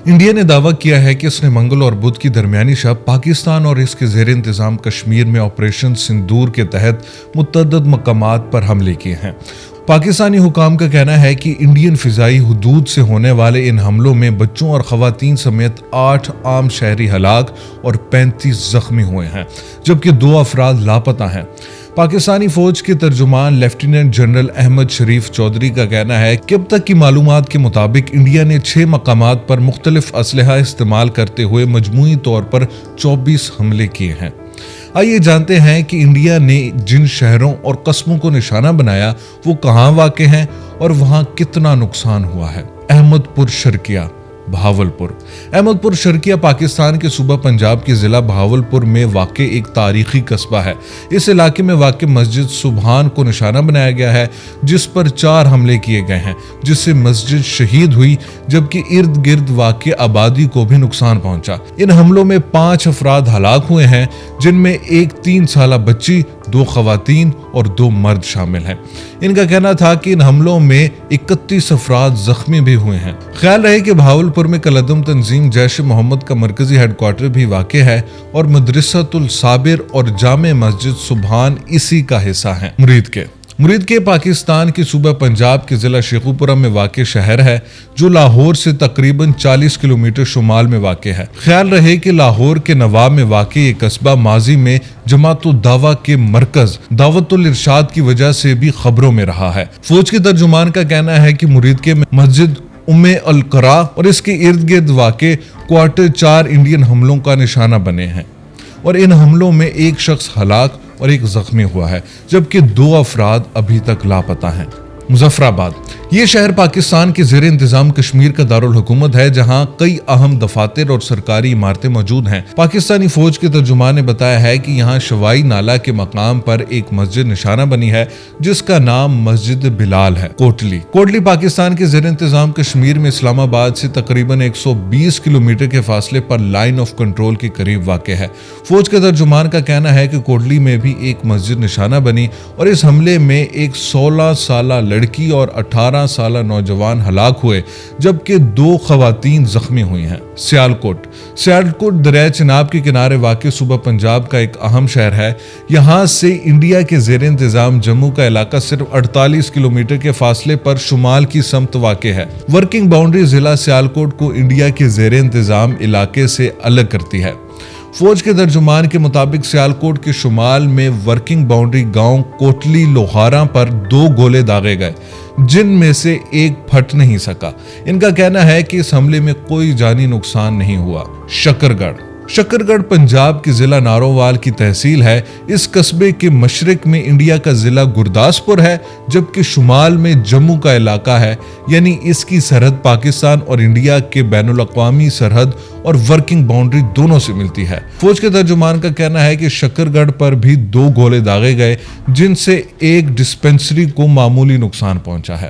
India ने दावा किया है कि उसने मंगल और बुध की दरमियानी शब पाकिस्तान और इसके ज़ेर इंतज़ाम कश्मीर में ऑपरेशन सिंदूर के तहत मुतअद्दिद मकामात पर हमले किए हैं। पाकिस्तानी हुकाम का कहना है कि इंडियन फ़िज़ाई हुदूद से होने वाले इन हमलों में बच्चों और ख़वातीन समेत 8 आम शहरी हलाक और 35 ज़ख्मी हुए हैं, जबकि 2 अफराद लापता हैं। पाकिस्तानी फौज के तर्जुमान लेफ्टिनेंट जनरल अहमद शरीफ चौधरी का कहना है कि अब तक की मालूमात के मुताबिक इंडिया ने 6 मकामात पर मुख्तलिफ असलहा इस्तेमाल करते हुए मजमूई तौर पर 24 हमले किए हैं। आइए जानते हैं कि इंडिया ने जिन शहरों और कस्बों को निशाना बनाया वो कहाँ वाक़ हैं और वहाँ कितना नुकसान हुआ है। अहमदपुर शर्किया, बहावलपुर। अहमदपुर शर्किया पाकिस्तान के सूबा पंजाब के ज़िला बहावलपुर में वाक़ एक तारीखी कस्बा है। इस इलाके में वाक़ मस्जिद सुबहान को निशाना बनाया गया है, जिस पर 4 हमले किए गए हैं, जिससे मस्जिद शहीद हुई, जबकि इर्द गिर्द वाक़ आबादी को भी नुकसान पहुंचा। इन हमलों में 5 अफराद हलाक हुए हैं, जिनमें एक 3 साला बच्ची, 2 खवातीन और 2 मर्द शामिल हैं। इनका कहना था कि इन हमलों में 31 अफराद जख्मी भी हुए हैं। ख्याल रहे कि बहावलपुर में कलदम तंजीम जैश मोहम्मद का मरकजी हेडक्वार्टर भी वाक़ है और मदरसतुल साबिर और जामे मस्जिद सुबहान इसी का हिस्सा है। मुरीद के पाकिस्तान के सूबा पंजाब के ज़िला शेखुपुरा में वाक़ शहर है, जो लाहौर से तकरीबन 40 किलोमीटर शुमाल में वाक़ है। ख्याल रहे कि लाहौर के नवाब में वाक़ ये कस्बा माजी में जमातुल दावा के मरकज दावतुल इरशाद की वजह से भी खबरों में रहा है। फौज के तर्जुमान का कहना है कि मुरीद के मस्जिद उम्मे अल करा और इसके इर्द गिर्द वाक़ क्वार्टर 4 इंडियन हमलों का निशाना बने हैं और इन हमलों में एक शख्स हलाक और एक जख्मी हुआ है, जबकि 2 अफराद अभी तक लापता हैं। मुजफ्फराबाद, ये शहर पाकिस्तान के ज़ेर इंतज़ाम कश्मीर का दारुल हुकूमत है, जहां कई अहम दफातर और सरकारी इमारतें मौजूद हैं। पाकिस्तानी फौज के तर्जुमान ने बताया है कि यहां शवाई नाला के मकाम पर एक मस्जिद निशाना बनी है, जिसका नाम मस्जिद बिलाल है। कोटली पाकिस्तान के ज़ेर इंतज़ाम कश्मीर में इस्लामाबाद से तकरीबन 120 किलोमीटर के फासले पर लाइन ऑफ कंट्रोल के करीब वाक़ है। फौज के तर्जुमान का कहना है कि कोटली में भी एक मस्जिद निशाना बनी और इस हमले में एक 16 साला लड़की और 18 साला नौजवान हलाक हुए, जबकि 2 खवातीन जख्मी हुई हैं। सियालकोट दरिया चिनाब के किनारे वाक़ सूबा पंजाब का एक अहम शहर है। यहाँ से इंडिया के ज़ेर इंतज़ाम जम्मू का इलाका सिर्फ 48 किलोमीटर के फासले पर शुमाल की समत वाक़ है। वर्किंग बाउंड्री जिला सियालकोट को इंडिया के ज़ेर इंतज़ाम इलाके से अलग करती है। फौज के तर्जुमान के मुताबिक सियालकोट के शुमाल में वर्किंग बाउंड्री गांव कोटली लोहारा पर 2 गोले दागे गए, जिनमें से एक फट नहीं सका। इनका कहना है कि इस हमले में कोई जानी नुकसान नहीं हुआ। शकरगढ़ पंजाब के ज़िला नारोवाल की तहसील है। इस कस्बे के मशरक में इंडिया का ज़िला गुरदासपुर है, जबकि शुमाल में जम्मू का इलाका है, यानी इसकी सरहद पाकिस्तान और इंडिया के बैनुल अक़वामी सरहद और वर्किंग बाउंड्री दोनों से मिलती है। फौज के तर्जुमान का कहना है कि शकरगढ़ पर भी 2 गोले दागे गए, जिनसे एक डिस्पेंसरी को मामूली नुकसान पहुंचा है।